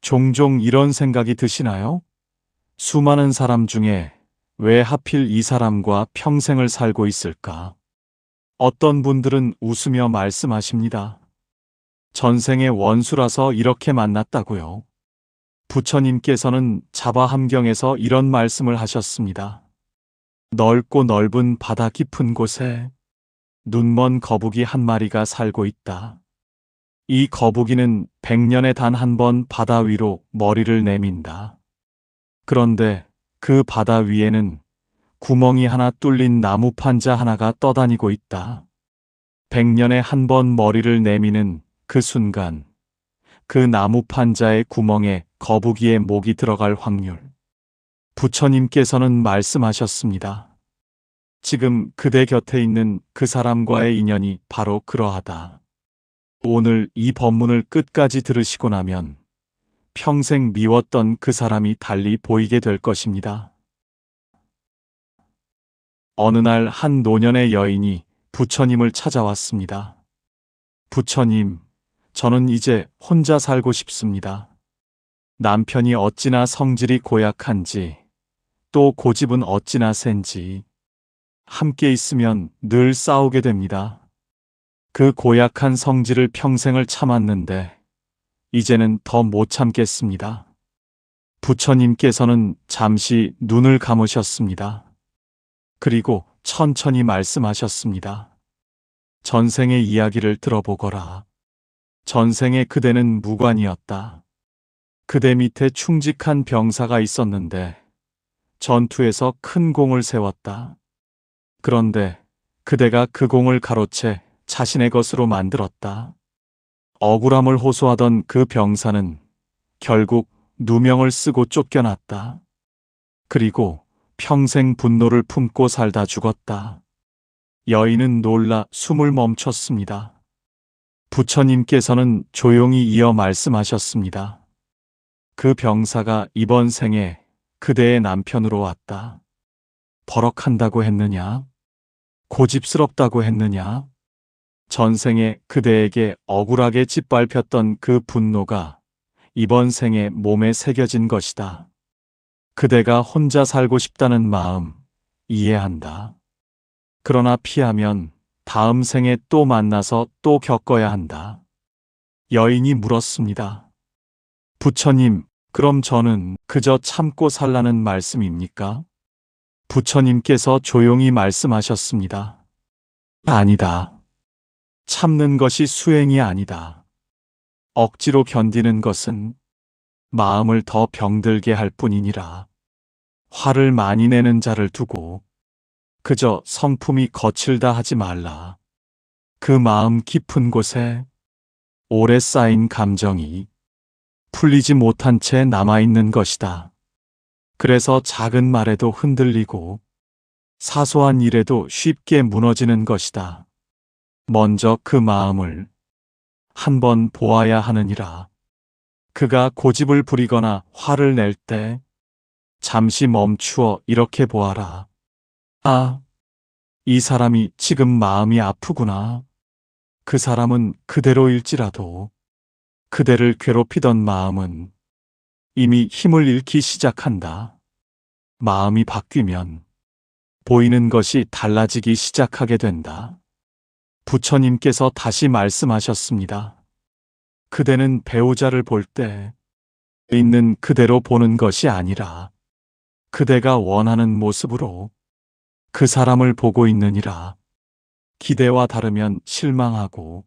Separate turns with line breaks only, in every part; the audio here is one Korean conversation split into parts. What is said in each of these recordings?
종종 이런 생각이 드시나요? 수많은 사람 중에 왜 하필 이 사람과 평생을 살고 있을까? 어떤 분들은 웃으며 말씀하십니다. 전생의 원수라서 이렇게 만났다고요. 부처님께서는 자바함경에서 이런 말씀을 하셨습니다. 넓고 넓은 바다 깊은 곳에 눈먼 거북이 한 마리가 살고 있다. 이 거북이는 100년에 단 한 번 바다 위로 머리를 내민다. 그런데 그 바다 위에는 구멍이 하나 뚫린 나무 판자 하나가 떠다니고 있다. 100년에 한 번 머리를 내미는 그 순간, 그 나무 판자의 구멍에 거북이의 목이 들어갈 확률. 부처님께서는 말씀하셨습니다. 지금 그대 곁에 있는 그 사람과의 인연이 바로 그러하다. 오늘 이 법문을 끝까지 들으시고 나면 평생 미웠던 그 사람이 달리 보이게 될 것입니다. 어느 날 한 노년의 여인이 부처님을 찾아왔습니다. 부처님, 저는 이제 혼자 살고 싶습니다. 남편이 어찌나 성질이 고약한지, 또 고집은 어찌나 센지, 함께 있으면 늘 싸우게 됩니다. 그 고약한 성질을 평생을 참았는데, 이제는 더 못 참겠습니다. 부처님께서는 잠시 눈을 감으셨습니다. 그리고 천천히 말씀하셨습니다. 전생의 이야기를 들어보거라. 전생에 그대는 무관이었다. 그대 밑에 충직한 병사가 있었는데 전투에서 큰 공을 세웠다. 그런데 그대가 그 공을 가로채 자신의 것으로 만들었다. 억울함을 호소하던 그 병사는 결국 누명을 쓰고 쫓겨났다. 그리고 평생 분노를 품고 살다 죽었다. 여인은 놀라 숨을 멈췄습니다. 부처님께서는 조용히 이어 말씀하셨습니다. 그 병사가 이번 생에 그대의 남편으로 왔다. 버럭한다고 했느냐? 고집스럽다고 했느냐? 전생에 그대에게 억울하게 짓밟혔던 그 분노가 이번 생에 몸에 새겨진 것이다. 그대가 혼자 살고 싶다는 마음 이해한다. 그러나 피하면 다음 생에 또 만나서 또 겪어야 한다. 여인이 물었습니다. 부처님, 그럼 저는 그저 참고 살라는 말씀입니까? 부처님께서 조용히 말씀하셨습니다. 아니다. 참는 것이 수행이 아니다. 억지로 견디는 것은 마음을 더 병들게 할 뿐이니라. 화를 많이 내는 자를 두고 그저 성품이 거칠다 하지 말라. 그 마음 깊은 곳에 오래 쌓인 감정이 풀리지 못한 채 남아있는 것이다. 그래서 작은 말에도 흔들리고 사소한 일에도 쉽게 무너지는 것이다. 먼저 그 마음을 한번 보아야 하느니라. 그가 고집을 부리거나 화를 낼 때 잠시 멈추어 이렇게 보아라. 아, 이 사람이 지금 마음이 아프구나. 그 사람은 그대로일지라도 그대를 괴롭히던 마음은 이미 힘을 잃기 시작한다. 마음이 바뀌면 보이는 것이 달라지기 시작하게 된다. 부처님께서 다시 말씀하셨습니다. 그대는 배우자를 볼 때 있는 그대로 보는 것이 아니라 그대가 원하는 모습으로 그 사람을 보고 있느니라. 기대와 다르면 실망하고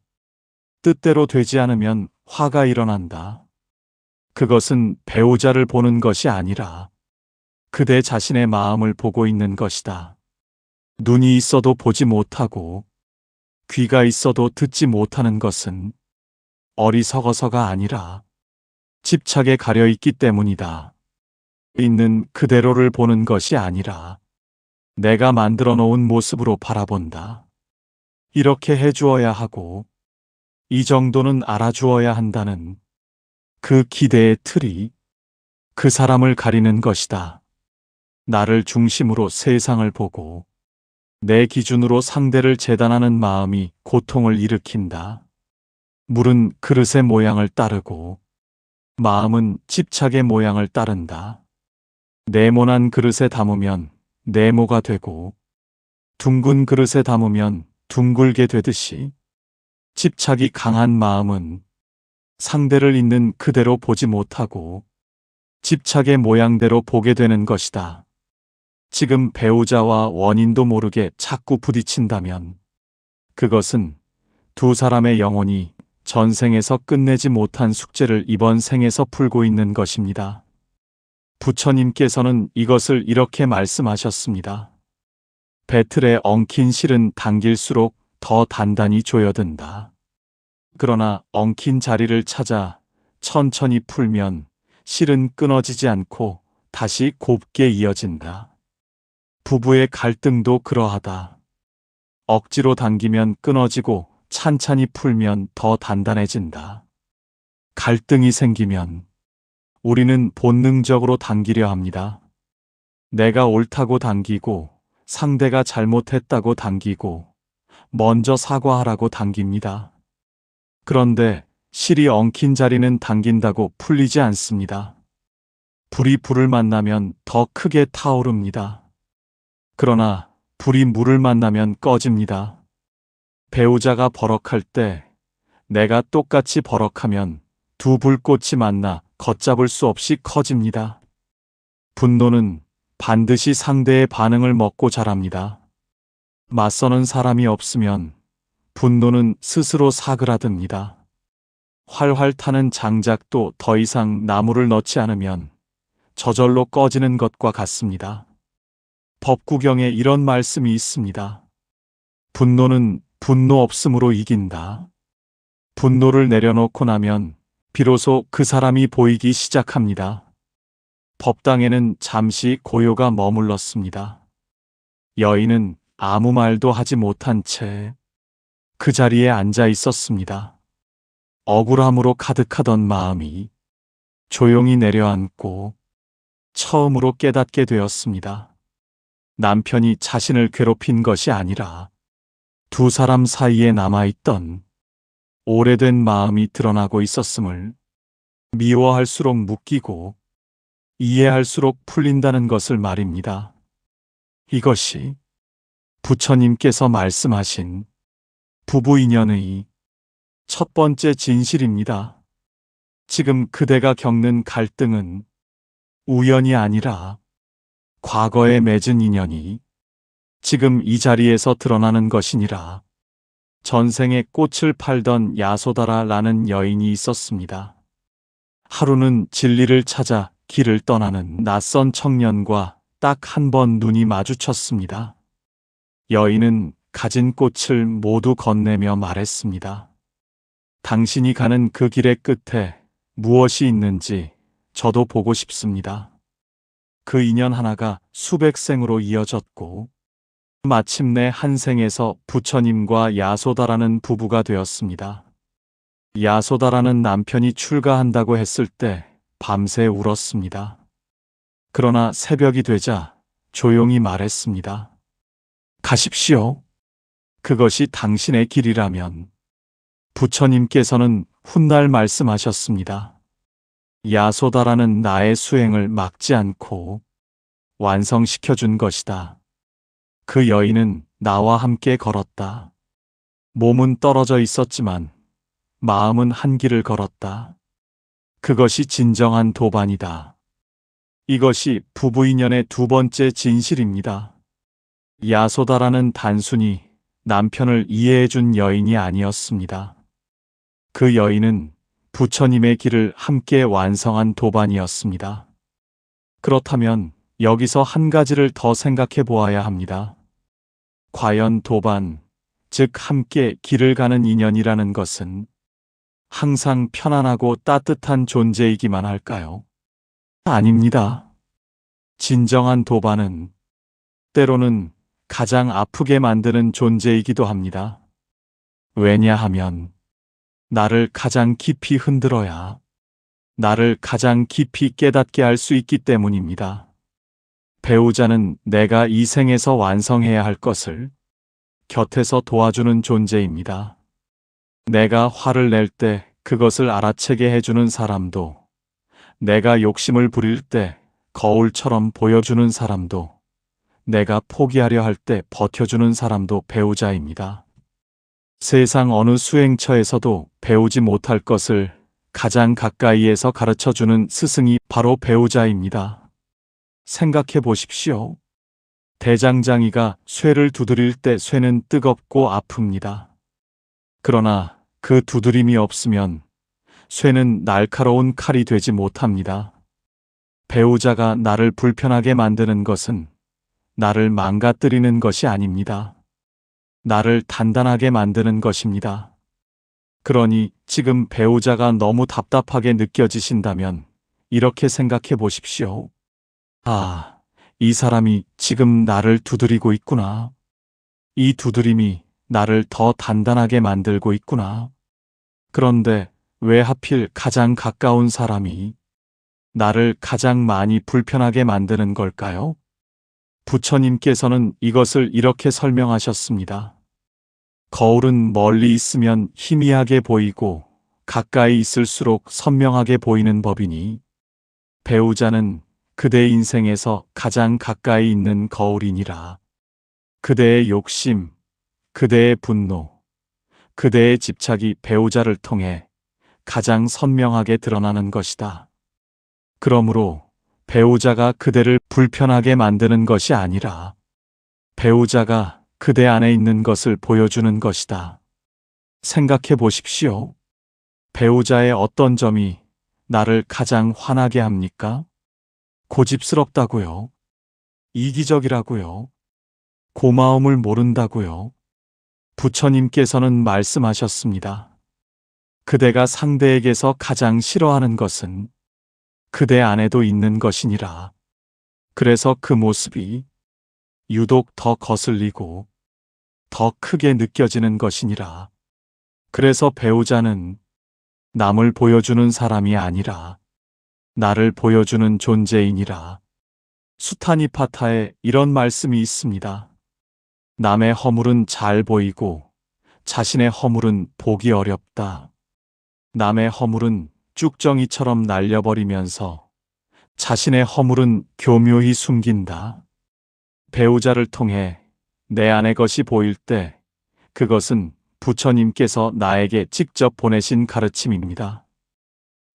뜻대로 되지 않으면 화가 일어난다. 그것은 배우자를 보는 것이 아니라 그대 자신의 마음을 보고 있는 것이다. 눈이 있어도 보지 못하고 귀가 있어도 듣지 못하는 것은 어리석어서가 아니라 집착에 가려 있기 때문이다. 있는 그대로를 보는 것이 아니라 내가 만들어 놓은 모습으로 바라본다. 이렇게 해주어야 하고 이 정도는 알아주어야 한다는 그 기대의 틀이 그 사람을 가리는 것이다. 나를 중심으로 세상을 보고 내 기준으로 상대를 재단하는 마음이 고통을 일으킨다. 물은 그릇의 모양을 따르고 마음은 집착의 모양을 따른다. 네모난 그릇에 담으면 네모가 되고 둥근 그릇에 담으면 둥글게 되듯이 집착이 강한 마음은 상대를 있는 그대로 보지 못하고 집착의 모양대로 보게 되는 것이다. 지금 배우자와 원인도 모르게 자꾸 부딪힌다면 그것은 두 사람의 영혼이 전생에서 끝내지 못한 숙제를 이번 생에서 풀고 있는 것입니다. 부처님께서는 이것을 이렇게 말씀하셨습니다. 배틀에 엉킨 실은 당길수록 더 단단히 조여든다. 그러나 엉킨 자리를 찾아 천천히 풀면 실은 끊어지지 않고 다시 곱게 이어진다. 부부의 갈등도 그러하다. 억지로 당기면 끊어지고 찬찬히 풀면 더 단단해진다. 갈등이 생기면 우리는 본능적으로 당기려 합니다. 내가 옳다고 당기고 상대가 잘못했다고 당기고 먼저 사과하라고 당깁니다. 그런데 실이 엉킨 자리는 당긴다고 풀리지 않습니다. 불이 불을 만나면 더 크게 타오릅니다. 그러나 불이 물을 만나면 꺼집니다. 배우자가 버럭할 때 내가 똑같이 버럭하면 두 불꽃이 만나 걷잡을 수 없이 커집니다. 분노는 반드시 상대의 반응을 먹고 자랍니다. 맞서는 사람이 없으면 분노는 스스로 사그라듭니다. 활활 타는 장작도 더 이상 나무를 넣지 않으면 저절로 꺼지는 것과 같습니다. 법구경에 이런 말씀이 있습니다. 분노는 분노 없음으로 이긴다. 분노를 내려놓고 나면 비로소 그 사람이 보이기 시작합니다. 법당에는 잠시 고요가 머물렀습니다. 여인은 아무 말도 하지 못한 채 그 자리에 앉아 있었습니다. 억울함으로 가득하던 마음이 조용히 내려앉고 처음으로 깨닫게 되었습니다. 남편이 자신을 괴롭힌 것이 아니라 두 사람 사이에 남아있던 오래된 마음이 드러나고 있었음을, 미워할수록 묶이고 이해할수록 풀린다는 것을 말입니다. 이것이 부처님께서 말씀하신 부부 인연의 첫 번째 진실입니다. 지금 그대가 겪는 갈등은 우연이 아니라 과거에 맺은 인연이 지금 이 자리에서 드러나는 것이니라. 전생에 꽃을 팔던 야소다라라는 여인이 있었습니다. 하루는 진리를 찾아 길을 떠나는 낯선 청년과 딱 한 번 눈이 마주쳤습니다. 여인은 가진 꽃을 모두 건네며 말했습니다. 당신이 가는 그 길의 끝에 무엇이 있는지 저도 보고 싶습니다. 그 인연 하나가 수백 생으로 이어졌고 마침내 한 생에서 부처님과 야소다라는 부부가 되었습니다. 야소다라는 남편이 출가한다고 했을 때 밤새 울었습니다. 그러나 새벽이 되자 조용히 말했습니다. 가십시오. 그것이 당신의 길이라면. 부처님께서는 훗날 말씀하셨습니다. 야소다라는 나의 수행을 막지 않고 완성시켜준 것이다. 그 여인은 나와 함께 걸었다. 몸은 떨어져 있었지만 마음은 한 길을 걸었다. 그것이 진정한 도반이다. 이것이 부부 인연의 두 번째 진실입니다. 야소다라는 단순히 남편을 이해해준 여인이 아니었습니다. 그 여인은 부처님의 길을 함께 완성한 도반이었습니다. 그렇다면 여기서 한 가지를 더 생각해 보아야 합니다. 과연 도반, 즉 함께 길을 가는 인연이라는 것은 항상 편안하고 따뜻한 존재이기만 할까요? 아닙니다. 진정한 도반은 때로는 가장 아프게 만드는 존재이기도 합니다. 왜냐하면 나를 가장 깊이 흔들어야 나를 가장 깊이 깨닫게 할 수 있기 때문입니다. 배우자는 내가 이 생에서 완성해야 할 것을 곁에서 도와주는 존재입니다. 내가 화를 낼 때 그것을 알아채게 해주는 사람도 내가 욕심을 부릴 때 거울처럼 보여주는 사람도, 내가 포기하려 할 때 버텨주는 사람도 배우자입니다. 세상 어느 수행처에서도 배우지 못할 것을 가장 가까이에서 가르쳐주는 스승이 바로 배우자입니다. 생각해 보십시오. 대장장이가 쇠를 두드릴 때 쇠는 뜨겁고 아픕니다. 그러나 그 두드림이 없으면 쇠는 날카로운 칼이 되지 못합니다. 배우자가 나를 불편하게 만드는 것은 나를 망가뜨리는 것이 아닙니다. 나를 단단하게 만드는 것입니다. 그러니 지금 배우자가 너무 답답하게 느껴지신다면 이렇게 생각해 보십시오. 아, 이 사람이 지금 나를 두드리고 있구나. 이 두드림이 나를 더 단단하게 만들고 있구나. 그런데 왜 하필 가장 가까운 사람이 나를 가장 많이 불편하게 만드는 걸까요? 부처님께서는 이것을 이렇게 설명하셨습니다. 거울은 멀리 있으면 희미하게 보이고 가까이 있을수록 선명하게 보이는 법이니 배우자는 그대 인생에서 가장 가까이 있는 거울이니라. 그대의 욕심, 그대의 분노, 그대의 집착이 배우자를 통해 가장 선명하게 드러나는 것이다. 그러므로 배우자가 그대를 불편하게 만드는 것이 아니라 배우자가 그대 안에 있는 것을 보여주는 것이다. 생각해 보십시오. 배우자의 어떤 점이 나를 가장 화나게 합니까? 고집스럽다고요? 이기적이라고요? 고마움을 모른다고요? 부처님께서는 말씀하셨습니다. 그대가 상대에게서 가장 싫어하는 것은 그대 안에도 있는 것이니라. 그래서 그 모습이 유독 더 거슬리고 더 크게 느껴지는 것이니라. 그래서 배우자는 남을 보여주는 사람이 아니라 나를 보여주는 존재이니라. 수타니파타에 이런 말씀이 있습니다. 남의 허물은 잘 보이고 자신의 허물은 보기 어렵다. 남의 허물은 쭉정이처럼 날려버리면서 자신의 허물은 교묘히 숨긴다. 배우자를 통해 내 안의 것이 보일 때 그것은 부처님께서 나에게 직접 보내신 가르침입니다.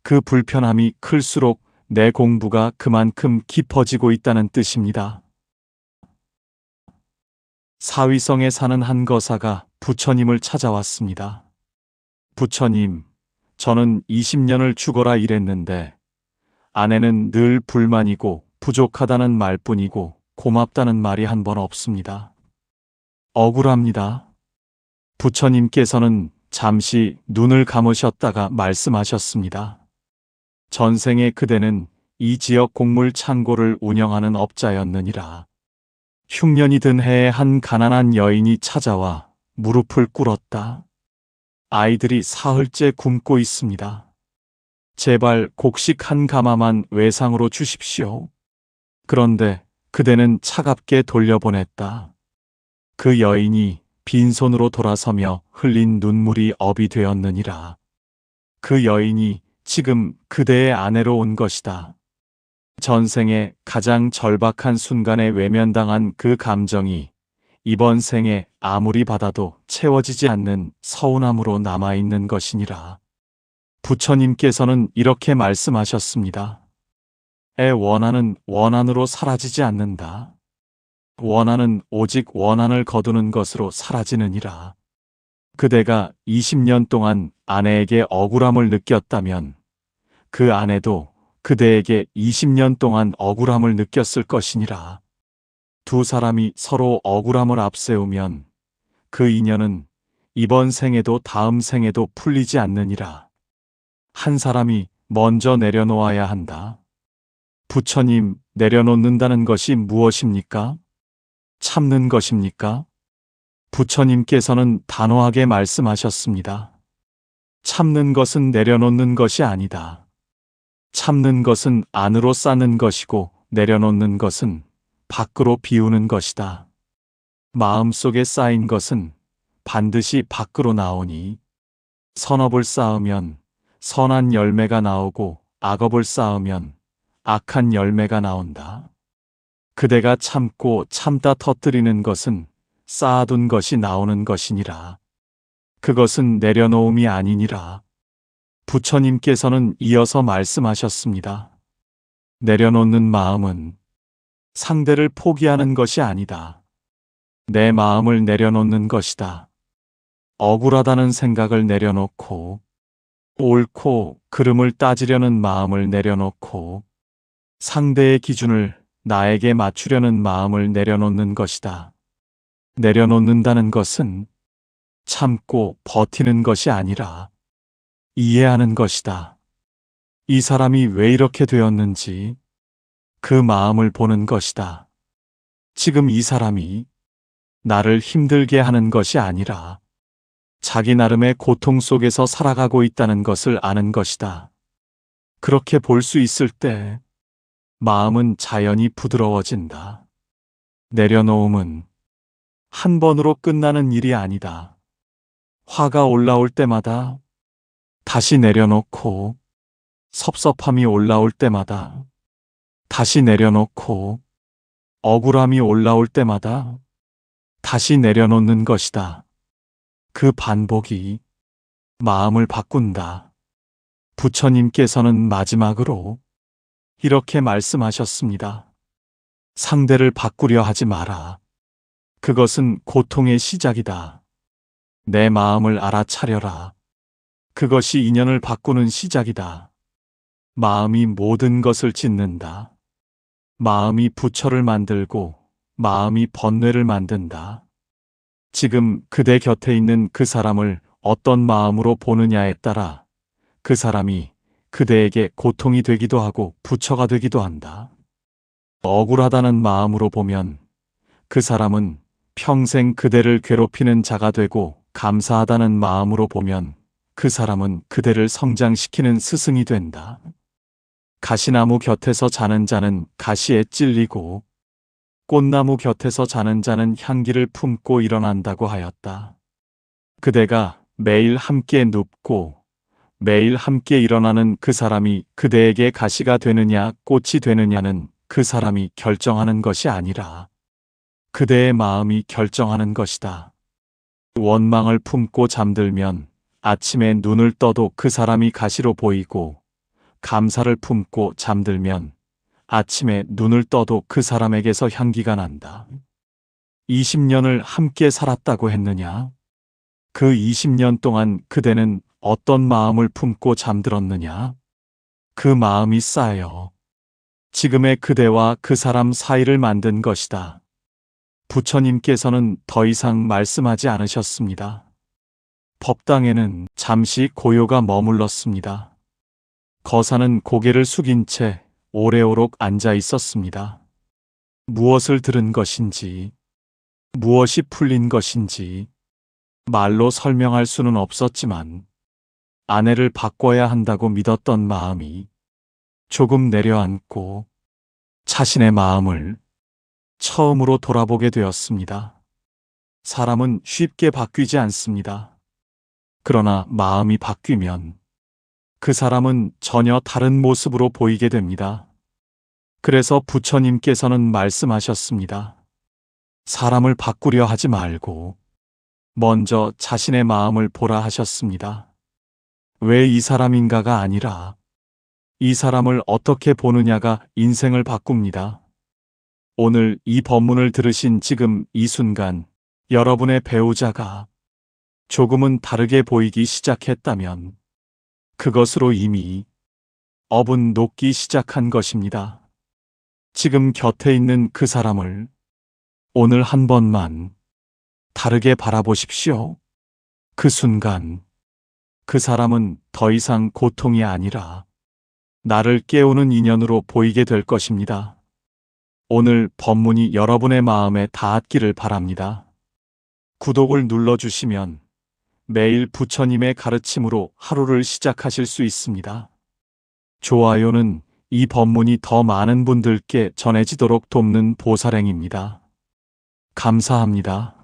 그 불편함이 클수록 내 공부가 그만큼 깊어지고 있다는 뜻입니다. 사위성에 사는 한 거사가 부처님을 찾아왔습니다. 부처님, 저는 20년을 죽어라 일했는데 아내는 늘 불만이고 부족하다는 말뿐이고 고맙다는 말이 한 번 없습니다. 억울합니다. 부처님께서는 잠시 눈을 감으셨다가 말씀하셨습니다. 전생에 그대는 이 지역 곡물 창고를 운영하는 업자였느니라. 흉년이 든 해에 한 가난한 여인이 찾아와 무릎을 꿇었다. 아이들이 사흘째 굶고 있습니다. 제발 곡식 한 가마만 외상으로 주십시오. 그런데 그대는 차갑게 돌려보냈다. 그 여인이 빈손으로 돌아서며 흘린 눈물이 업이 되었느니라. 그 여인이 지금 그대의 아내로 온 것이다. 전생에 가장 절박한 순간에 외면당한 그 감정이 이번 생에 아무리 받아도 채워지지 않는 서운함으로 남아있는 것이니라. 부처님께서는 이렇게 말씀하셨습니다. 애 원한은 원한으로 사라지지 않는다. 원한은 오직 원한을 거두는 것으로 사라지느니라. 그대가 20년 동안 아내에게 억울함을 느꼈다면 그 아내도 그대에게 20년 동안 억울함을 느꼈을 것이니라. 두 사람이 서로 억울함을 앞세우면 그 인연은 이번 생에도 다음 생에도 풀리지 않느니라. 한 사람이 먼저 내려놓아야 한다. 부처님, 내려놓는다는 것이 무엇입니까? 참는 것입니까? 부처님께서는 단호하게 말씀하셨습니다. 참는 것은 내려놓는 것이 아니다. 참는 것은 안으로 쌓는 것이고 내려놓는 것은 밖으로 비우는 것이다. 마음속에 쌓인 것은 반드시 밖으로 나오니 선업을 쌓으면 선한 열매가 나오고 악업을 쌓으면 악한 열매가 나온다. 그대가 참고 참다 터뜨리는 것은 쌓아둔 것이 나오는 것이니라. 그것은 내려놓음이 아니니라. 부처님께서는 이어서 말씀하셨습니다. 내려놓는 마음은 상대를 포기하는 것이 아니다. 내 마음을 내려놓는 것이다. 억울하다는 생각을 내려놓고, 옳고 그름을 따지려는 마음을 내려놓고, 상대의 기준을 나에게 맞추려는 마음을 내려놓는 것이다. 내려놓는다는 것은 참고 버티는 것이 아니라 이해하는 것이다. 이 사람이 왜 이렇게 되었는지 그 마음을 보는 것이다. 지금 이 사람이 나를 힘들게 하는 것이 아니라 자기 나름의 고통 속에서 살아가고 있다는 것을 아는 것이다. 그렇게 볼 수 있을 때 마음은 자연히 부드러워진다. 내려놓음은 한 번으로 끝나는 일이 아니다. 화가 올라올 때마다 다시 내려놓고, 섭섭함이 올라올 때마다 다시 내려놓고, 억울함이 올라올 때마다 다시 내려놓는 것이다. 그 반복이 마음을 바꾼다. 부처님께서는 마지막으로 이렇게 말씀하셨습니다. 상대를 바꾸려 하지 마라. 그것은 고통의 시작이다. 내 마음을 알아차려라. 그것이 인연을 바꾸는 시작이다. 마음이 모든 것을 짓는다. 마음이 부처를 만들고 마음이 번뇌를 만든다. 지금 그대 곁에 있는 그 사람을 어떤 마음으로 보느냐에 따라 그 사람이 그대에게 고통이 되기도 하고 부처가 되기도 한다. 억울하다는 마음으로 보면 그 사람은 평생 그대를 괴롭히는 자가 되고, 감사하다는 마음으로 보면 그 사람은 그대를 성장시키는 스승이 된다. 가시나무 곁에서 자는 자는 가시에 찔리고, 꽃나무 곁에서 자는 자는 향기를 품고 일어난다고 하였다. 그대가 매일 함께 눕고 매일 함께 일어나는 그 사람이 그대에게 가시가 되느냐 꽃이 되느냐는 그 사람이 결정하는 것이 아니라 그대의 마음이 결정하는 것이다. 원망을 품고 잠들면 아침에 눈을 떠도 그 사람이 가시로 보이고, 감사를 품고 잠들면 아침에 눈을 떠도 그 사람에게서 향기가 난다. 20년을 함께 살았다고 했느냐? 그 20년 동안 그대는 어떤 마음을 품고 잠들었느냐? 그 마음이 쌓여 지금의 그대와 그 사람 사이를 만든 것이다. 부처님께서는 더 이상 말씀하지 않으셨습니다. 법당에는 잠시 고요가 머물렀습니다. 거사는 고개를 숙인 채 오래오록 앉아 있었습니다. 무엇을 들은 것인지, 무엇이 풀린 것인지 말로 설명할 수는 없었지만 아내를 바꿔야 한다고 믿었던 마음이 조금 내려앉고 자신의 마음을 처음으로 돌아보게 되었습니다. 사람은 쉽게 바뀌지 않습니다. 그러나 마음이 바뀌면 그 사람은 전혀 다른 모습으로 보이게 됩니다. 그래서 부처님께서는 말씀하셨습니다. 사람을 바꾸려 하지 말고 먼저 자신의 마음을 보라 하셨습니다. 왜 이 사람인가가 아니라 이 사람을 어떻게 보느냐가 인생을 바꿉니다. 오늘 이 법문을 들으신 지금 이 순간 여러분의 배우자가 조금은 다르게 보이기 시작했다면 그것으로 이미 업은 녹기 시작한 것입니다. 지금 곁에 있는 그 사람을 오늘 한 번만 다르게 바라보십시오. 그 순간 그 사람은 더 이상 고통이 아니라 나를 깨우는 인연으로 보이게 될 것입니다. 오늘 법문이 여러분의 마음에 닿았기를 바랍니다. 구독을 눌러주시면 매일 부처님의 가르침으로 하루를 시작하실 수 있습니다. 좋아요는 이 법문이 더 많은 분들께 전해지도록 돕는 보살행입니다. 감사합니다.